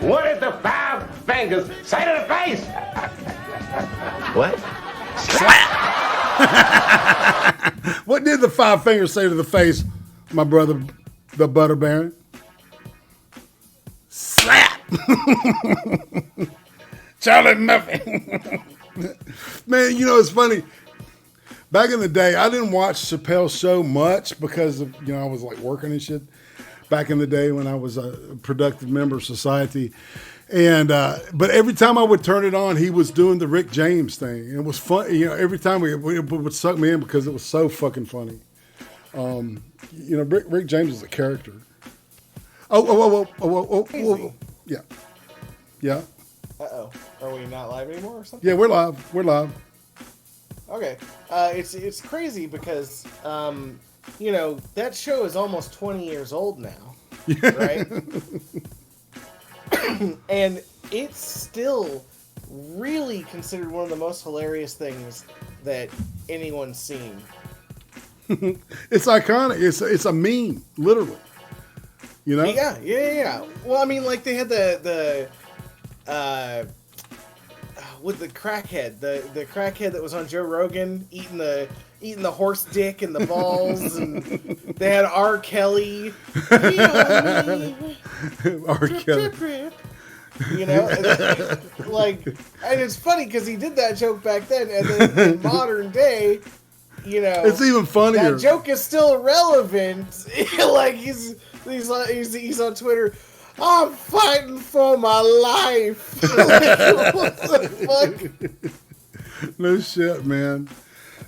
What did the five fingers say to the face? What? Slap. What did the five fingers say to the face, my brother, the Butter Baron? Slap. Charlie Murphy. Man, you know, it's funny. Back in the day, I didn't watch Chappelle's show much because of, you know, I was like working and shit back in the day when I was a productive member of society. And but every time I would turn it on, he was doing the Rick James thing. And it was fun. You know, every time it would suck me in because it was so fucking funny. You know, Rick James is a character. Oh. Yeah. Yeah. Uh-oh. Are we not live anymore or something? Yeah, we're live. We're live. Okay. It's crazy because, you know, that show is almost 20 years old now. Right? And it's still really considered one of the most hilarious things that anyone's seen. It's iconic. It's a meme, literally. You know? Yeah. Well, I mean, like they had the with the crackhead, the crackhead that was on Joe Rogan eating the horse dick and the balls, and they had R. Kelly. R. Kelly. You know, like, and it's funny because he did that joke back then, and then in modern day, you know, it's even funnier. That joke is still relevant. Like he's on Twitter. I'm fighting for my life. Like, what the fuck? No shit, man.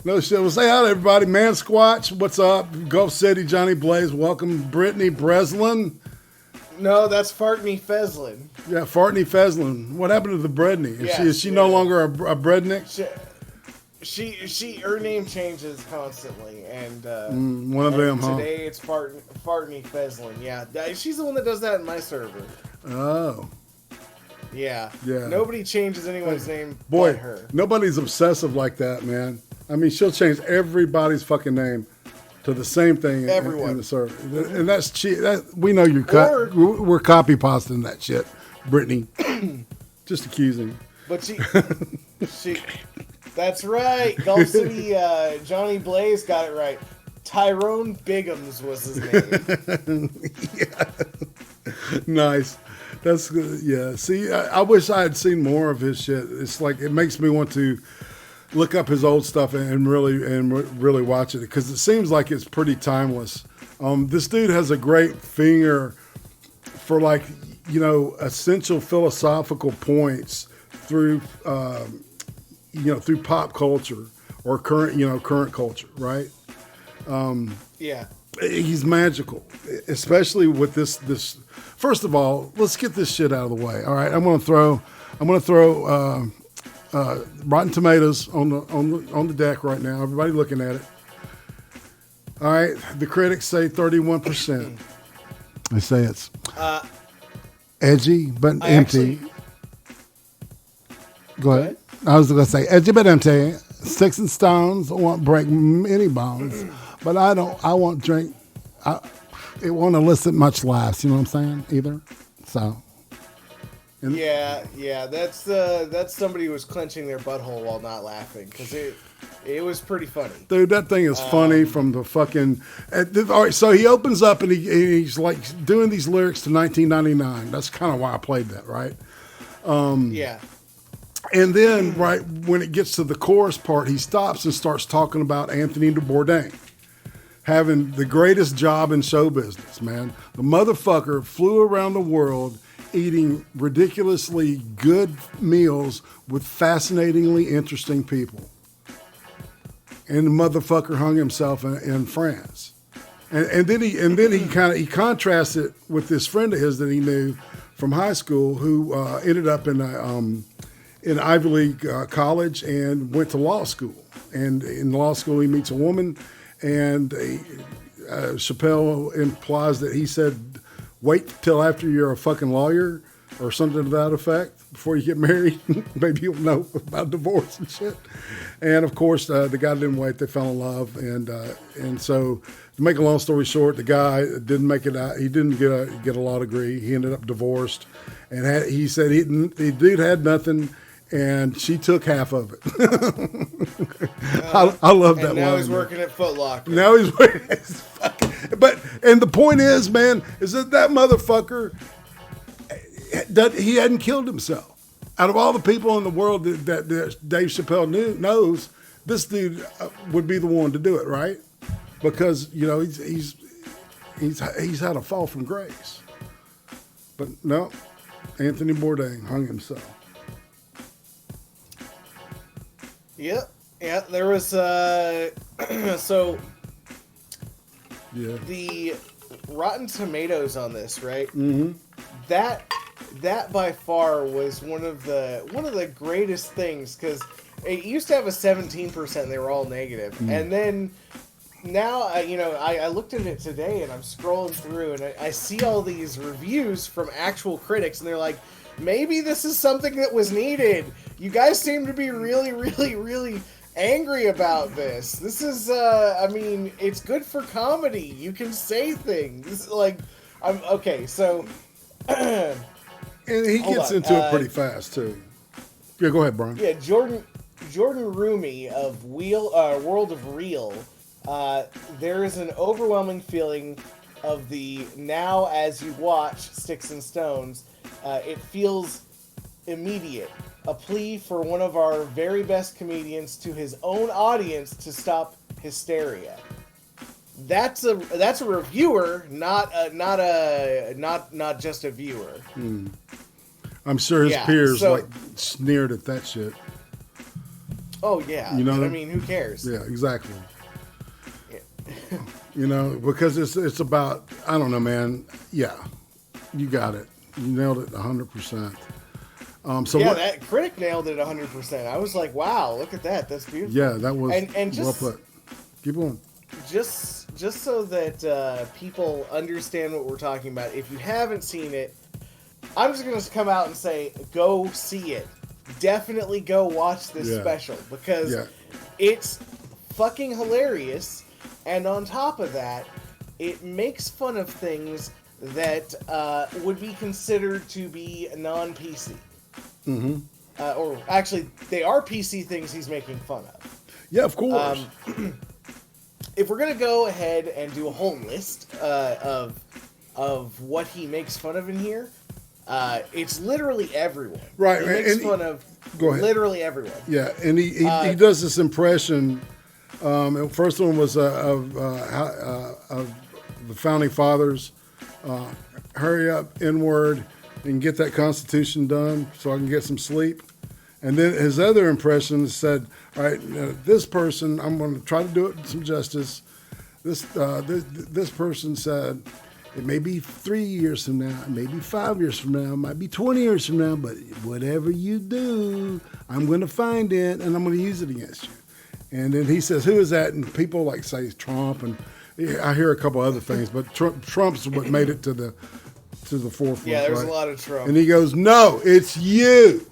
No shit. Well, say hi to everybody. Man Squatch, what's up? Gulf City, Johnny Blaze, welcome. Brittany Breslin. No, that's Fartney Feslin. Yeah, Fartney Feslin. What happened to the Bredney? Is she no longer a Brednick? Her name changes constantly, and one of them, today it's Fartney Feslin. Yeah, she's the one that does that in my server. Oh. Yeah. Nobody changes anyone's name but her. Nobody's obsessive like that, man. I mean, she'll change everybody's fucking name to the same thing in the server. And that's cheap. We know you're we're copy pasting that shit, Brittany. Just accusing. But she that's right. Gulf City Johnny Blaze got it right. Tyrone Biggums was his name. Yeah. Nice. That's good. Yeah. See, I wish I had seen more of his shit. It's like it makes me want to look up his old stuff and really watch it because it seems like it's pretty timeless. This dude has a great finger for, like, you know, essential philosophical points through through pop culture or current culture, right? Yeah. He's magical, especially with this. First of all, let's get this shit out of the way. All right, I'm gonna throw Rotten Tomatoes on the deck right now. Everybody looking at it. All right, the critics say 31%. They say it's edgy but empty. Go ahead. I was going to say edgy but empty. Sticks and stones won't break any bones, but I won't drink. It won't elicit much laughs. You know what I'm saying? Either. So. Yeah. That's somebody who was clenching their butthole while not laughing because it was pretty funny. Dude, that thing is funny from the fucking. All right, so he opens up and he's like doing these lyrics to 1999. That's kind of why I played that, right? Yeah. And then, right when it gets to the chorus part, he stops and starts talking about Anthony Bourdain having the greatest job in show business, man. The motherfucker flew around the world eating ridiculously good meals with fascinatingly interesting people. And the motherfucker hung himself in France. And then he contrasts it with this friend of his that he knew from high school who ended up in Ivy League college and went to law school. And in law school, he meets a woman, and Chappelle implies that he said, "Wait till after you're a fucking lawyer or something to that effect before you get married. Maybe you'll know about divorce and shit. And of course, the guy didn't wait. They fell in love, and so to make a long story short, the guy didn't make it out. He didn't get a law degree. He ended up divorced, and he said the dude had nothing. And she took half of it. I love that line. Now he's working at Foot Locker. Now he's working. And the point is, man, is that motherfucker, he hadn't killed himself. Out of all the people in the world that Dave Chappelle knows, this dude would be the one to do it, right? Because he's had a fall from grace. But no, Anthony Bourdain hung himself. Yeah, there was so yeah. The Rotten Tomatoes on this, right? Mm-hmm. That by far was one of the greatest things, because it used to have a 17%. They were all negative, and then now I looked at it today, and I'm scrolling through, and I see all these reviews from actual critics, and they're like, maybe this is something that was needed. You guys seem to be really, really, really angry about this. This is, it's good for comedy. You can say things. Okay, so... and he gets into it pretty fast, too. Yeah, go ahead, Brian. Yeah, Jordan Rumi of World of Real, there is an overwhelming feeling of the now as you watch Sticks and Stones, it feels immediate. A plea for one of our very best comedians to his own audience to stop hysteria. That's a reviewer, not just a viewer. I'm sure his peers sneered at that shit. Oh yeah, who cares? Yeah, exactly. Yeah. Because it's about, I don't know, man. Yeah, you got it. You nailed it 100%. That critic nailed it 100%. I was like, wow, look at that. That's beautiful. Yeah, that was and just, well put. Keep going. Just so that people understand what we're talking about, if you haven't seen it, I'm just going to come out and say, go see it. Definitely go watch this special, because it's fucking hilarious. And on top of that, it makes fun of things that would be considered to be non-PC. Mm-hmm. Or actually, they are PC things he's making fun of. Yeah, of course. If we're going to go ahead and do a whole list of what he makes fun of in here, it's literally everyone. Right. He makes fun of literally everyone. Yeah, and he does this impression. The first one was of the Founding Fathers. Hurry up, N-word, and get that Constitution done so I can get some sleep. And then his other impression said, all right, this person, I'm going to try to do it some justice. This person said, it may be 3 years from now, it may be 5 years from now, it might be 20 years from now, but whatever you do, I'm going to find it and I'm going to use it against you. And then he says, who is that? And people say Trump, and I hear a couple other things, but Trump's what made it to the forefront. Yeah, there's a lot of Trump. And he goes, no, it's you.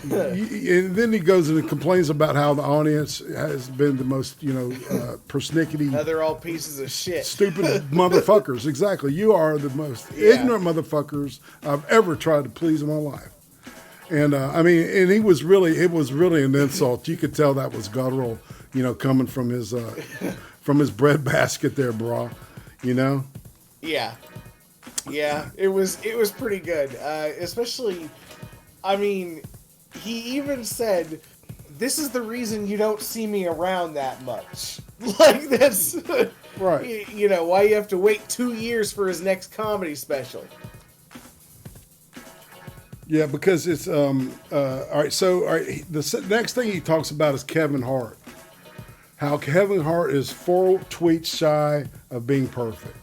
And then he goes and complains about how the audience has been the most, persnickety. They're all pieces of shit. Stupid motherfuckers. Exactly. You are the most ignorant motherfuckers I've ever tried to please in my life. And and it was really an insult. You could tell that was guttural, coming from his breadbasket there, bro. Yeah. Yeah, it was pretty good. Especially, he even said, "This is the reason you don't see me around that much." Like that's right. Why you have to wait 2 years for his next comedy special. Yeah, because it's all right. So the next thing he talks about is Kevin Hart. How Kevin Hart is 4 tweets shy of being perfect.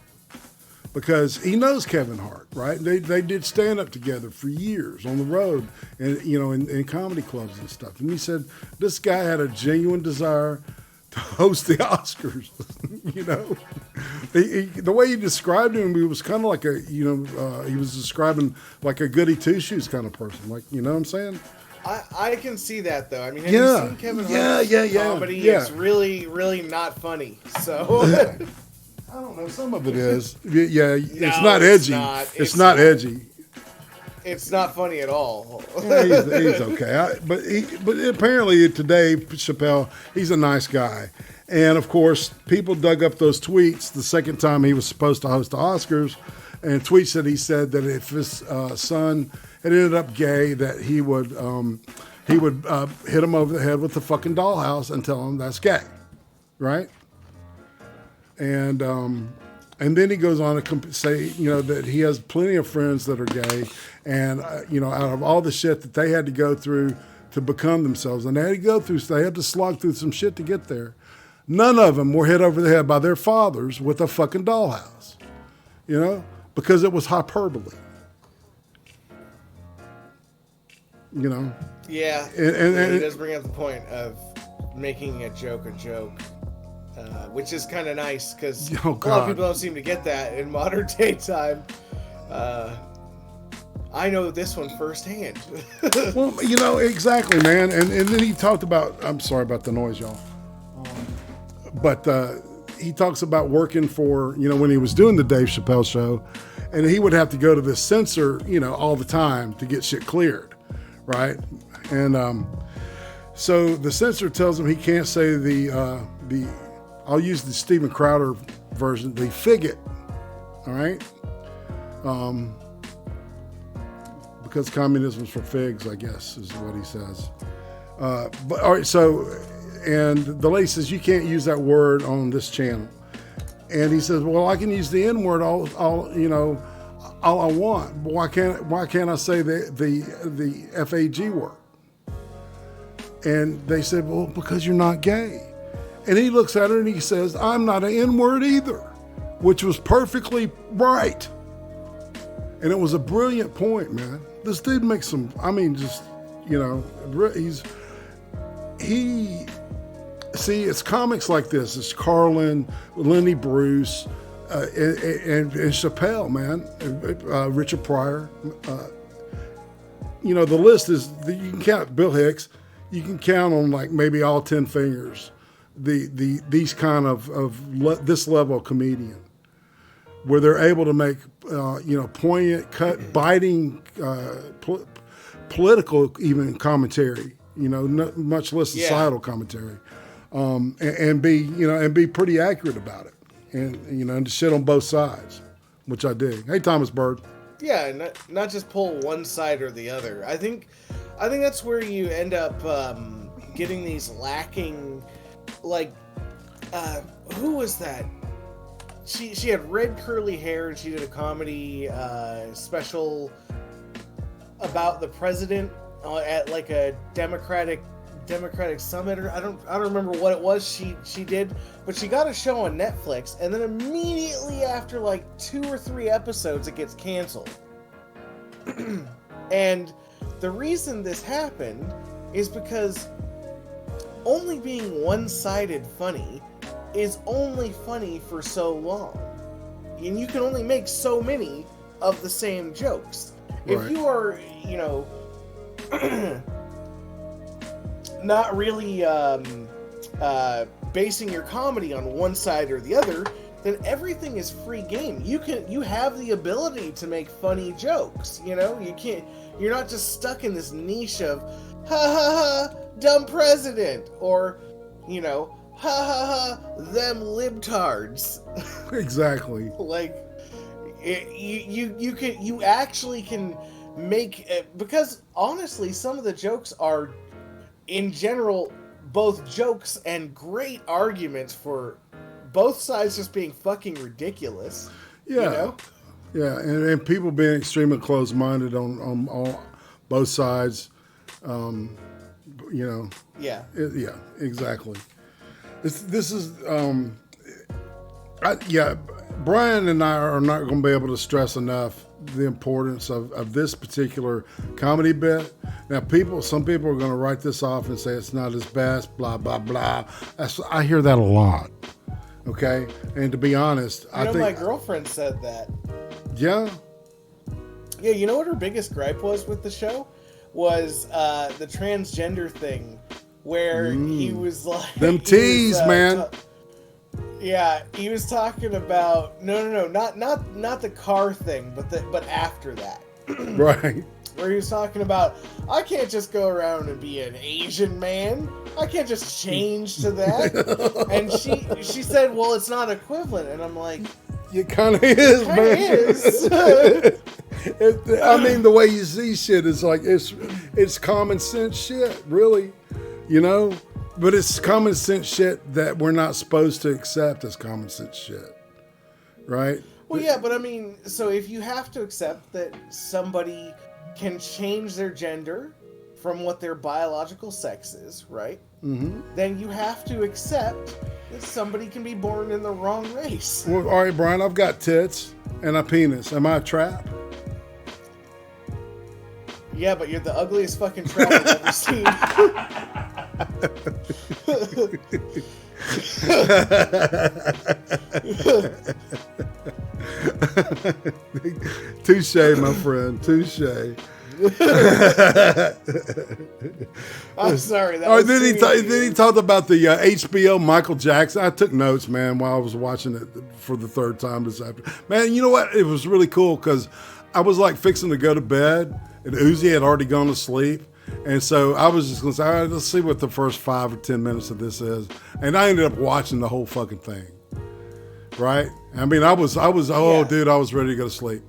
Because he knows Kevin Hart, right? They did stand up together for years on the road, and in comedy clubs and stuff. And he said this guy had a genuine desire to host the Oscars, The way you described him, he was kind of like he was describing like a goody two shoes kind of person. Like, you know what I'm saying? I can see that though. I mean, have you seen Kevin Hart's comedy? Yeah. It's really, really not funny. So I don't know. Some of it is. Yeah, it's No, not it's edgy. not. It's not edgy. it's not funny at all. Yeah, he's okay. But apparently today, Chappelle, he's a nice guy. And of course, people dug up those tweets the second time he was supposed to host the Oscars, and tweets that he said that if his son had ended up gay, that he would hit him over the head with the fucking dollhouse and tell him that's gay, right? And then he goes on to say, that he has plenty of friends that are gay, and out of all the shit that they had to go through to become themselves, and they had to slog through some shit to get there. None of them were hit over the head by their fathers with a fucking dollhouse, because it was hyperbole. Yeah, and he does bring up the point of making a joke, which is kind of nice because a lot of people don't seem to get that in modern day time. I know this one firsthand. Well, exactly, man. And then he talked about, I'm sorry about the noise, y'all. But he talks about working for, when he was doing the Dave Chappelle show, and he would have to go to the censor, all the time to get shit cleared, right? And so the censor tells him he can't say I'll use the Steven Crowder version, the figgot, all right? Because communism's for figs, I guess, is what he says. But all right, so... And the lady says, you can't use that word on this channel. And he says, well, I can use the N word all I want. But why can't I say the FAG word? And they said, well, because you're not gay. And he looks at her and he says, I'm not an N word either, which was perfectly right. And it was a brilliant point, man. This dude makes it's comics like this. It's Carlin, Lenny Bruce, and Chappelle, man, Richard Pryor. The list is, you can count Bill Hicks. You can count on like maybe all 10 fingers these kind of this level of comedian, where they're able to make poignant, biting, political even commentary. Much less societal commentary, and be pretty accurate about it, and to shit on both sides, which I dig. Hey, Thomas Bird. Yeah, not just pull one side or the other. I think that's where you end up getting these lacking, like, who was that? She had red curly hair and she did a comedy special about the president. At like a Democratic summit, or I don't remember what it was she did, but she got a show on Netflix, and then immediately after like 2 or 3 episodes, it gets canceled. And the reason this happened is because only being one-sided funny is only funny for so long, and you can only make so many of the same jokes. Right. If you are, not really basing your comedy on one side or the other, then everything is free game. You have the ability to make funny jokes. You're not just stuck in this niche of ha ha ha dumb president, or ha ha ha them libtards. Exactly. Like you actually can make it, because honestly some of the jokes are in general both jokes and great arguments for both sides just being fucking ridiculous. Yeah and people being extremely closed-minded on both sides. Yeah, exactly. This is Brian and I are not going to be able to stress enough the importance of this particular comedy bit. Now, some people are going to write this off and say it's not his best, blah, blah, blah. I hear that a lot. Okay, and to be honest, I know think my girlfriend said that. Yeah. Yeah, you know what her biggest gripe was with the show? Was the transgender thing, where he was like... Them T's, man. Yeah, he was talking about... No, not the car thing, but after that. Right. Where he was talking about, I can't just go around and be an Asian man. I can't just change to that. And she said, well, it's not equivalent. And I'm like... It kind of is, man. It is. I mean, the way you see shit is like, it's common sense shit, really, you know? But it's common sense shit that we're not supposed to accept as common sense shit, right? Well, yeah, but I mean, so if you have to accept that somebody can change their gender from what their biological sex is, right? Mm-hmm. Then you have to accept that somebody can be born in the wrong race. Well, all right, Brian, I've got tits and a penis. Am I a trap? Yeah, but you're the ugliest fucking trap I've ever seen. Touche, my friend. Touche. I'm sorry. Then he talked about the HBO Michael Jackson. I took notes, man, while I was watching it for the third time this afternoon. Man, you know what? It was really cool because I was like fixing to go to bed, and Uzi had already gone to sleep. And so I was just going to say, all right, let's see what the first 5 or 10 minutes of this is. And I ended up watching the whole fucking thing. Right? I mean, I was, dude, I was ready to go to sleep.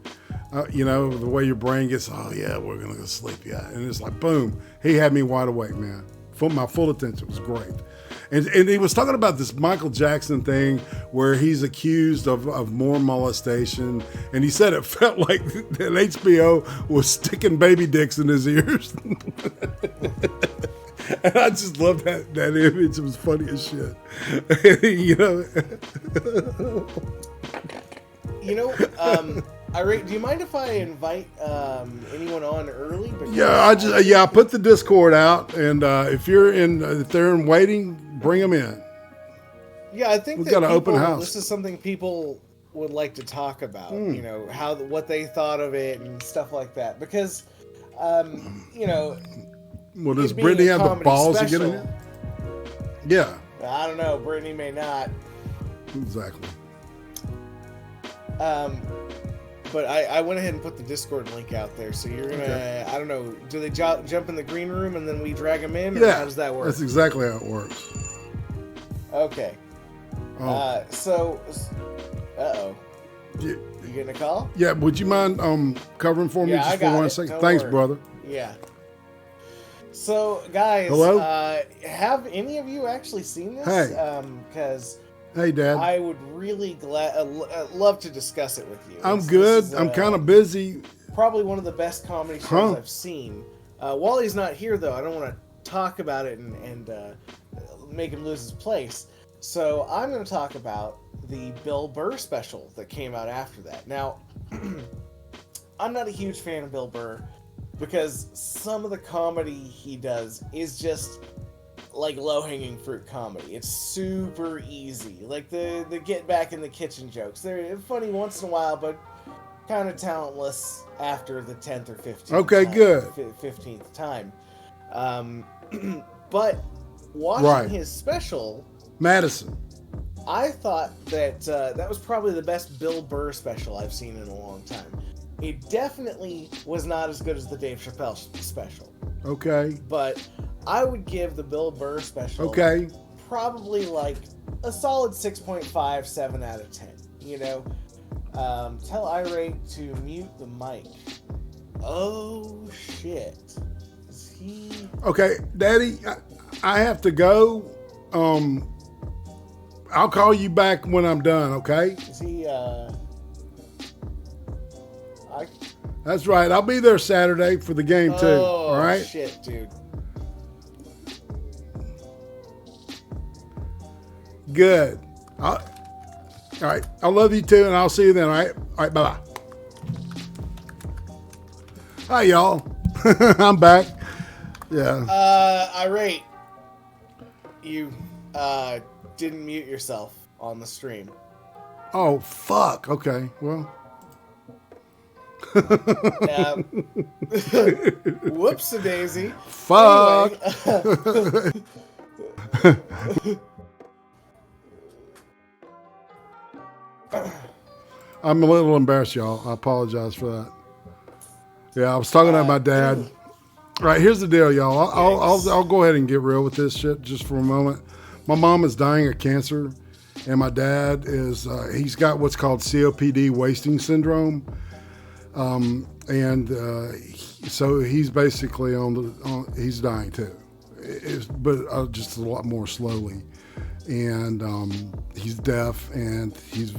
You know, the way your brain gets, oh yeah, we're going to go to sleep. Yeah. And it's like, boom, he had me wide awake, man. My full attention was great. And he was talking about this Michael Jackson thing where he's accused of more molestation. And he said it felt like that HBO was sticking baby dicks in his ears. And I just loved that image. It was funny as shit. You know? Do you mind if I invite anyone on early? I put the Discord out, and if they're in waiting, bring them in. Yeah, I think we've got an open house. This is something people would like to talk about. You know, what they thought of it and stuff like that. Because, you know, well, does Brittany have the balls to get in here? Yeah. I don't know. Brittany may not. Exactly. But I went ahead and put the Discord link out there, so you're gonna. Okay. I don't know. Do they jump in the green room and then we drag them in? Or how does that work? That's exactly how it works. Okay. Oh. You getting a call? Yeah. Would you mind covering for me just for 1 second? Thanks, brother. Yeah. So, guys, hello. Have any of you actually seen this? Hey. Because. Hey, Dad. I would really love to discuss it with you. I'm good. I'm kind of busy. Probably one of the best comedy shows I've seen. Wally's not here, though. I don't want to talk about it and make him lose his place. So I'm going to talk about the Bill Burr special that came out after that. Now, I'm not a huge fan of Bill Burr because some of the comedy he does is just like low-hanging fruit comedy. It's super easy. Like the get back in the kitchen jokes. They're funny once in a while, but kind of talentless after the 10th or 15th Okay, time, good. 15th time. But watching his special, Madison, I thought that that was probably the best Bill Burr special I've seen in a long time. It definitely was not as good as the Dave Chappelle special. Okay. But I would give the Bill Burr special probably like a solid 6.5, 7 out of 10. You know? Tell IRATE to mute the mic. Oh, shit. Is he... Okay, Daddy, I have to go. I'll call you back when I'm done, okay? Is he, That's right. I'll be there Saturday for the game, too. All right? Oh, shit, dude. Good. All right. I love you, too, and I'll see you then, all right? All right, bye-bye. Hi, y'all. I'm back. Yeah. IRATE. You, didn't mute yourself. on the stream. Oh, fuck. Okay. Well. Whoops-a-daisy. Fuck. I'm a little embarrassed, y'all. I apologize for that. Yeah, I was talking to my dad. Right, here's the deal, y'all. I'll go ahead and get real with this shit just for a moment. My mom is dying of cancer, and my dad is he's got what's called COPD wasting syndrome, so he's basically he's dying too, but just a lot more slowly, and he's deaf and he's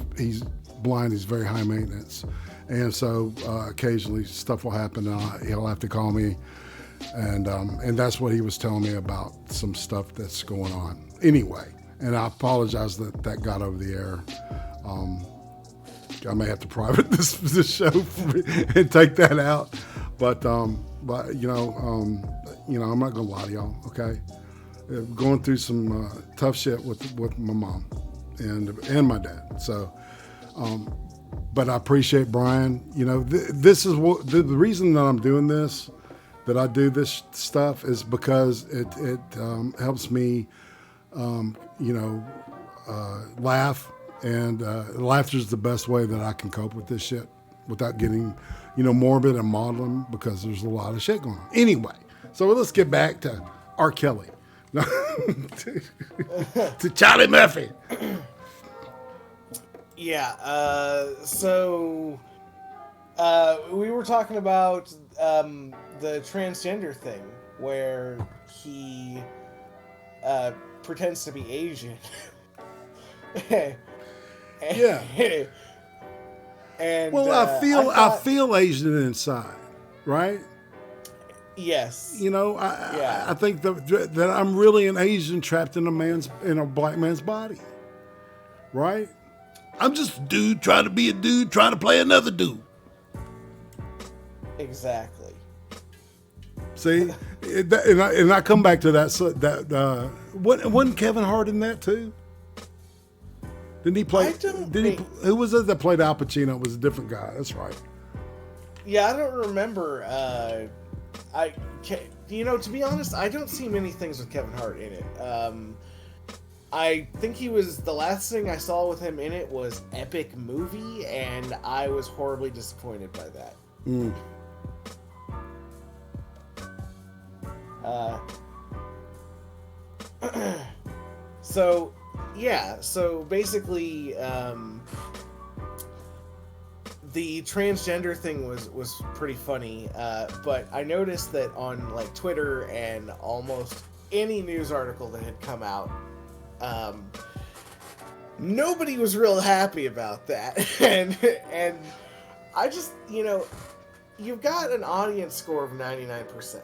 blind. He's very high maintenance, and so occasionally stuff will happen, and he'll have to call me. And that's what he was telling me about some stuff that's going on. Anyway, and I apologize that got over the air. I may have to private this show and take that out. But I'm not gonna lie to y'all. Okay, going through some tough shit with my mom and my dad. So, but I appreciate Brian. This is what the reason that I'm doing this. That I do this stuff is because it helps me, laugh, and laughter is the best way that I can cope with this shit without getting, morbid and maudlin, because there's a lot of shit going on. Anyway, so let's get back to R. Kelly, to Charlie Murphy. Yeah. So we were talking about the transgender thing, where he pretends to be Asian. Yeah. And I feel Asian inside, right? Yes. I think that I'm really an Asian trapped in a black man's body, right? I'm just a dude trying to be a dude trying to play another dude. Exactly. See, and I come back to that. Wasn't Kevin Hart in that too? Didn't he play? Who was it that played Al Pacino? It was a different guy. That's right. Yeah, I don't remember. To be honest, I don't see many things with Kevin Hart in it. I think the last thing I saw with him in it was Epic Movie, and I was horribly disappointed by that. Mm. So basically, the transgender thing was pretty funny, but I noticed that on like Twitter and almost any news article that had come out, nobody was real happy about that, and I just, you've got an audience score of 99%.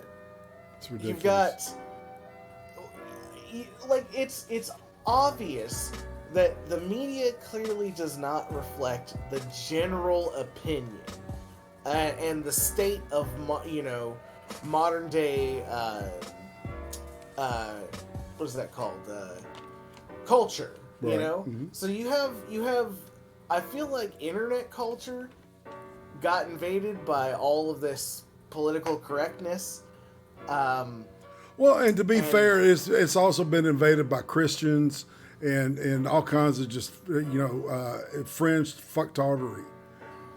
It's ridiculous. You've got, it's obvious that the media clearly does not reflect the general opinion and the state of modern day what is that called, culture, right. Mm-hmm. So you have I feel like internet culture got invaded by all of this political correctness. Well, and to be fair, it's also been invaded by Christians and all kinds of just fringe fucktardery,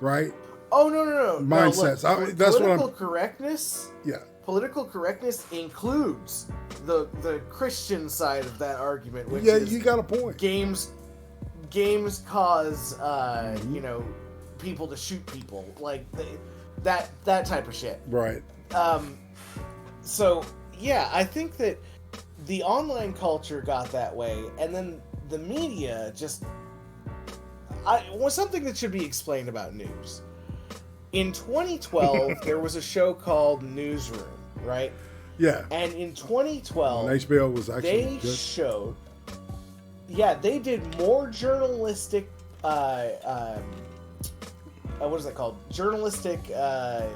right? Oh no! Mindsets. No, look, that's political what correctness. Yeah. Political correctness includes the Christian side of that argument, which is, you got a point. Games cause people to shoot people, like that type of shit. Right. So yeah, I think that the online culture got that way, and then the media just was something that should be explained about news. In 2012, there was a show called Newsroom, right? Yeah. And in 2012, and HBO was actually good. Showed. Yeah, they did more journalistic. What is that called? Journalistic. I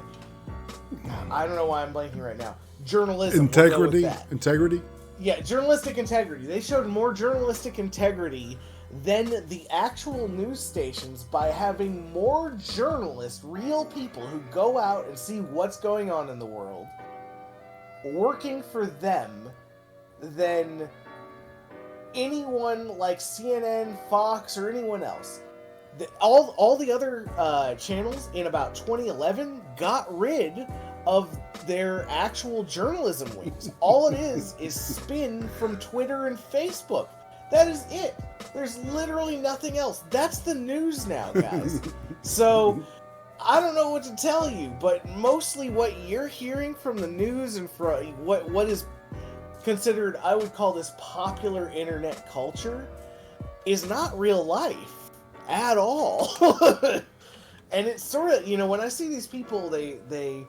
don't know why I'm blanking right now. Journalism. Integrity. Integrity. Yeah, journalistic integrity. They showed more journalistic integrity than the actual news stations by having more journalists, real people who go out and see what's going on in the world, working for them than anyone like CNN, Fox, or anyone else. All the other channels in about 2011 got rid of their actual journalism wings. All it is spin from Twitter and Facebook. That is it. There's literally nothing else. That's the news now, guys. So, I don't know what to tell you, but mostly what you're hearing from the news and from what is considered, I would call this popular internet culture, is not real life at all. And it's sort of, when I see these people, they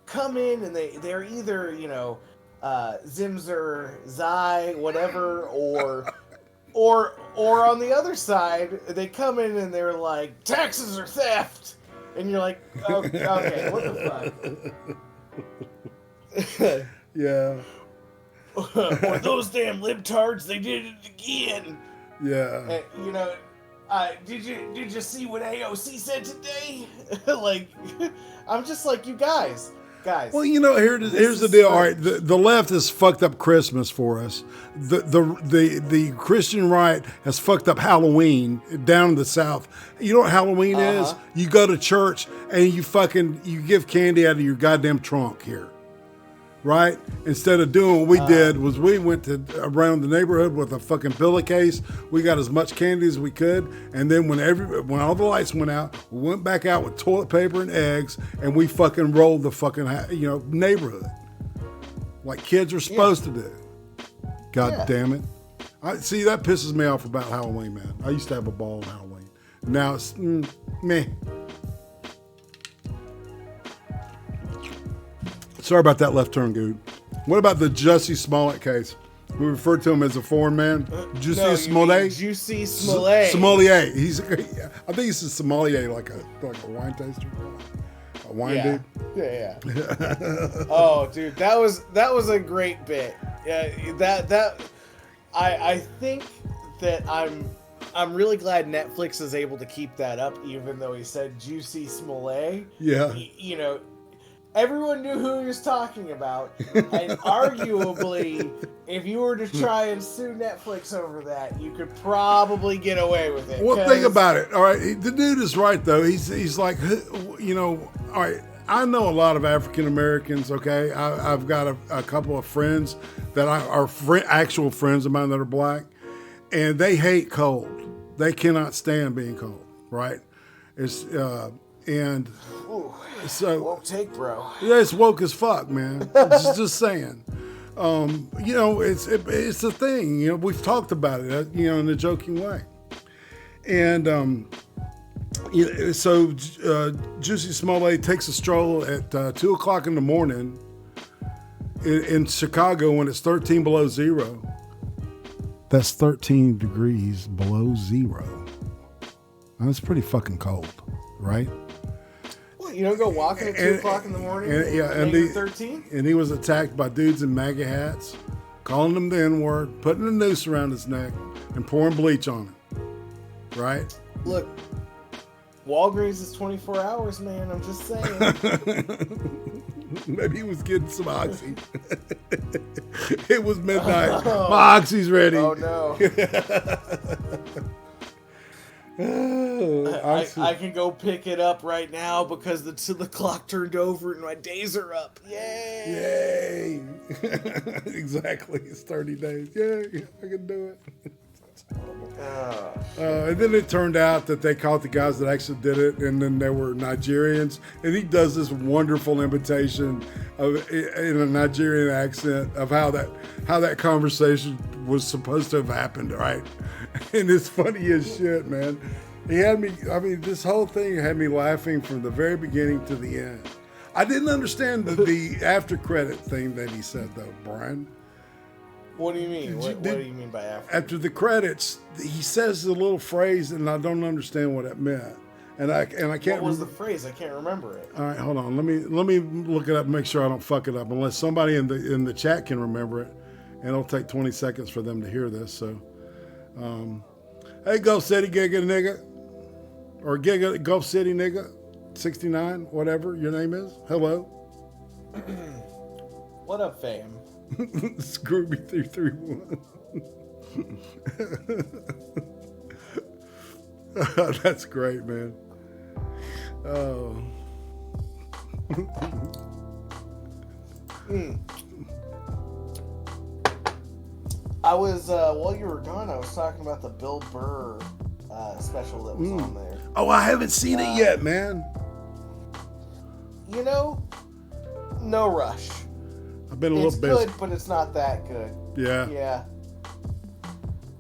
come in and they're either, Zimzer, Zai, whatever, or on the other side, they come in and they're like, taxes are theft. And you're like, okay, what the fuck? Yeah. Or those damn libtards, they did it again. Yeah. And, did you see what AOC said today? Like, I'm just like, you guys. Well, here's the deal. All right, the left has fucked up Christmas for us. The Christian right has fucked up Halloween down in the South. You know what Halloween is? You go to church and you give candy out of your goddamn trunk here. Right? Instead of doing what we did was we went around the neighborhood with a fucking pillowcase. We got as much candy as we could. And then when all the lights went out, we went back out with toilet paper and eggs and we fucking rolled the fucking, neighborhood. Like kids are supposed to do. God damn it. See, that pisses me off about Halloween, man. I used to have a ball on Halloween. Now it's meh. Sorry about that left turn, dude. What about the Jussie Smollett case? We refer to him as a foreign man. Jussie Smollett. Jussie Smollett. Sommelier. I think he's a sommelier, like a wine taster, a wine dude. Yeah. Oh, dude, that was a great bit. Yeah, I think that I'm really glad Netflix is able to keep that up, even though he said Jussie Smollett. Yeah. Everyone knew who he was talking about, and arguably, if you were to try and sue Netflix over that, you could probably get away with it. Well, think about it. All right, the dude is right though. He's like, all right. I know a lot of African Americans. Okay, I've got a couple of friends that are actual friends of mine that are black, and they hate cold. They cannot stand being cold. Right? It's and. Ooh. So woke take, bro. Yeah, it's woke as fuck, man. just saying. It's a thing. We've talked about it. In a joking way. And so Jussie Smollett takes a stroll at 2:00 in the morning in Chicago when it's 13 below zero. That's 13 degrees below zero. That's pretty fucking cold, right? You don't go walking at 2:00 in the morning? And 13? And he was attacked by dudes in MAGA hats, calling him the N-word, putting a noose around his neck, and pouring bleach on him. Right? Look, Walgreens is 24 hours, man. I'm just saying. Maybe he was getting some oxy. It was midnight. My oxy's ready. Oh, no. I can go pick it up right now because the clock turned over and my days are up. Yay! Exactly. It's 30 days. Yay! I can do it. And then it turned out that they caught the guys that actually did it, and then they were Nigerians. And he does this wonderful imitation in a Nigerian accent of how that conversation was supposed to have happened, right? And it's funny as shit, man. He had me. This whole thing had me laughing from the very beginning to the end. I didn't understand the after credit thing that he said though, Brian. What do you mean? What do you mean by after? After the credits, he says a little phrase, and I don't understand what it meant. And I can't. What was the phrase? I can't remember it. All right, hold on. Let me look it up and make sure I don't fuck it up. Unless somebody in the chat can remember it, and it'll take 20 seconds for them to hear this. So, Hey, Gulf City Giga nigga. Or Giga Gulf City nigga. 69, whatever your name is. Hello. What up, fam? Screw me 331. That's great, man. Oh. I was while you were gone, I was talking about the Bill Burr special that was on there. Oh, I haven't seen it yet, man. You know, no rush. I've been a It's little busy. good, but it's not that good. Yeah.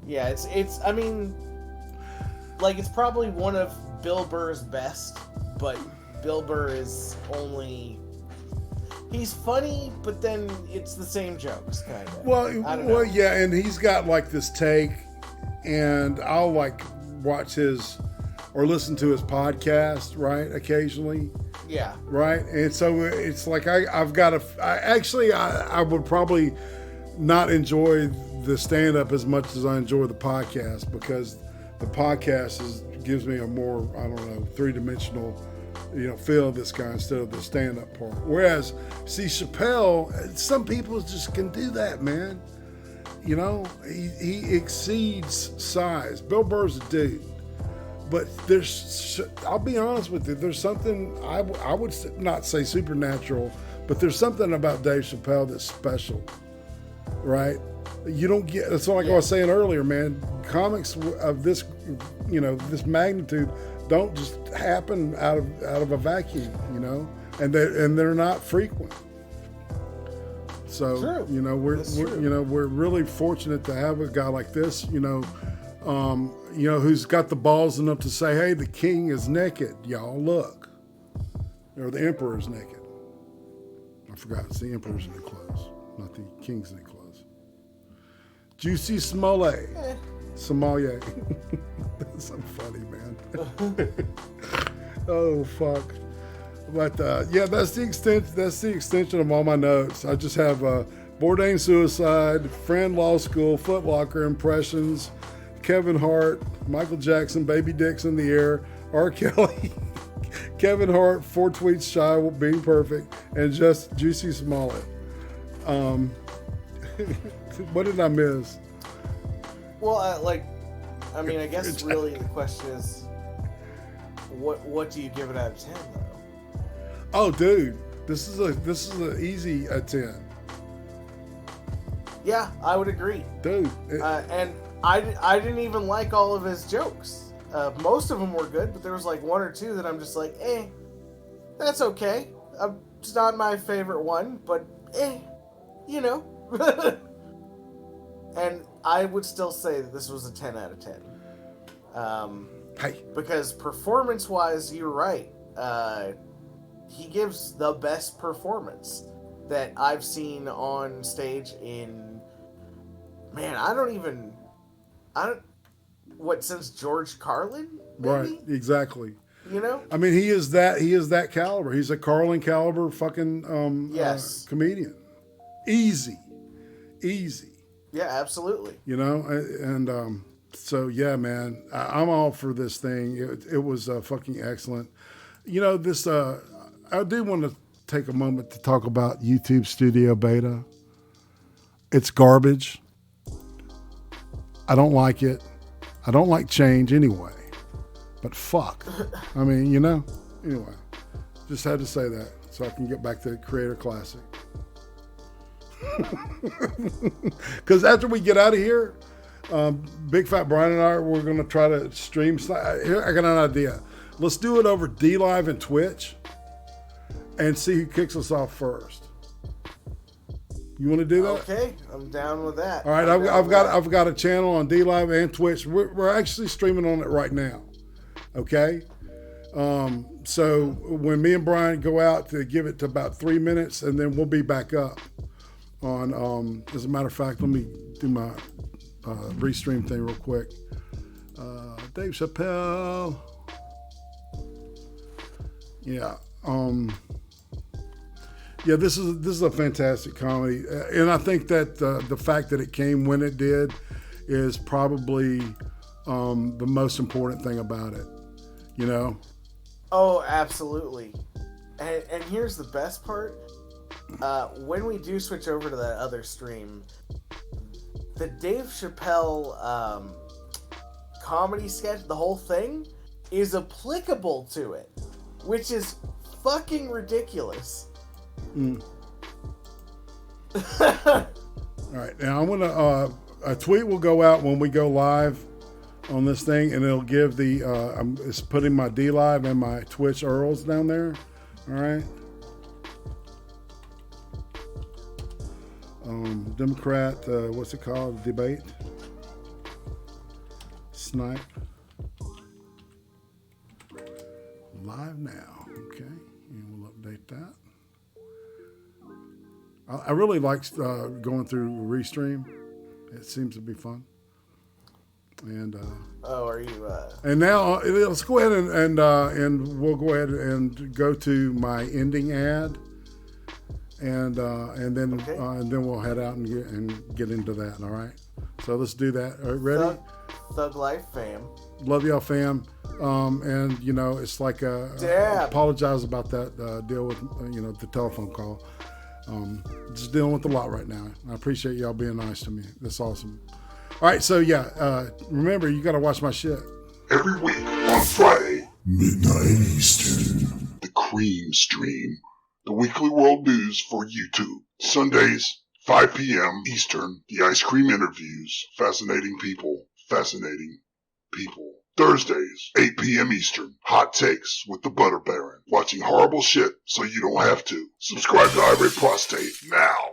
Yeah, it's I mean, like, it's probably one of Bill Burr's best, but Bill Burr is only... He's funny, but then it's the same jokes, kind of. Well, yeah, and he's got like this take, and I'll like watch his or listen to his podcast, right, occasionally. Yeah. Right, and so it's like I would probably not enjoy the stand-up as much as I enjoy the podcast, because the podcast gives me a more, I don't know, three-dimensional, feel of this guy instead of the stand-up part. Whereas, see, Chappelle, some people just can do that, man. He exceeds size. Bill Burr's a dude. But I'll be honest with you, there's something, I would not say supernatural, but there's something about Dave Chappelle that's special, right? You don't get, that's like I was saying earlier, man, comics of this, this magnitude don't just happen out of a vacuum, and they're not frequent. So, True. we're really fortunate to have a guy like this, who's got the balls enough to say, hey, the king is naked, y'all, look. Or the emperor's naked. I forgot, it's the emperor's new clothes, not the king's new clothes. Juicy Smollett. Sommelier. That's so funny, man. Oh, fuck. But, that's the extension of all my notes. I just have Bourdain suicide, Friend Law School, Foot Locker impressions, Kevin Hart, Michael Jackson, Baby Dicks in the Air, R. Kelly, Kevin Hart, 4 tweets shy of being perfect, and just Juicy Smollett. What did I miss? Well, I guess really the question is, what do you give it out of 10, though? Oh, dude, this is an easy 10. Yeah, I would agree, dude. And I didn't even like all of his jokes. Most of them were good, but there was like 1 or 2 that I'm just like, that's okay. It's not my favorite one, but And I would still say that this was a 10 out of 10. Hey. Because performance-wise, you're right. He gives the best performance that I've seen on stage in, man, since George Carlin? Maybe? Right, exactly. I mean, he is that caliber. He's a Carlin caliber fucking comedian. Easy. Yeah, absolutely. So yeah, man, I'm all for this thing. It was fucking excellent. This I do want to take a moment to talk about YouTube Studio Beta. It's garbage. I don't like it. I don't like change anyway. But fuck. I mean, anyway, just had to say that so I can get back to Creator Classic. Because after we get out of here, Big Fat Brian and we're going to try to stream. Here, I got an idea. Let's do it over DLive and Twitch and see who kicks us off first. You want to do that? Okay, I'm down with that. All right, I've got a channel on DLive and Twitch. We're actually streaming on it right now. Okay, so when me and Brian go out to give it to about 3 minutes, and then we'll be back up on. As a matter of fact, let me do my restream thing real quick. Dave Chappelle. Yeah. Yeah, this is a fantastic comedy, and I think that the fact that it came when it did is probably the most important thing about it, you know? Oh, absolutely. And here's the best part. When we do switch over to that other stream, the Dave Chappelle comedy sketch, the whole thing, is applicable to it, which is fucking ridiculous. All right, now I'm gonna a tweet will go out when we go live on this thing, and it'll give the it's putting my D Live and my Twitch URLs down there. All right. Democrat, what's it called? Debate. Snipe. Live now. Okay, and we'll update that. I really like going through Restream. It seems to be fun. And are you? And now let's go ahead and we'll go ahead and go to my ending ad, and then we'll head out and get into that. All right. So let's do that. All right, ready? Thug Life fam. Love y'all, fam. And you know, it's like apologize about that deal with the telephone call. Just dealing with a lot right now. I appreciate y'all being nice to me. That's awesome. All right, so remember, you got to watch my shit. Every week on Friday, midnight Eastern, the Cream Stream, the weekly world news for YouTube. Sundays, 5 p.m. Eastern, the ice cream interviews, fascinating people, fascinating people. Thursdays, 8 p.m. Eastern, hot takes with the Butter Baron, watching horrible shit so you don't have to. Subscribe to IRATE Prostate now.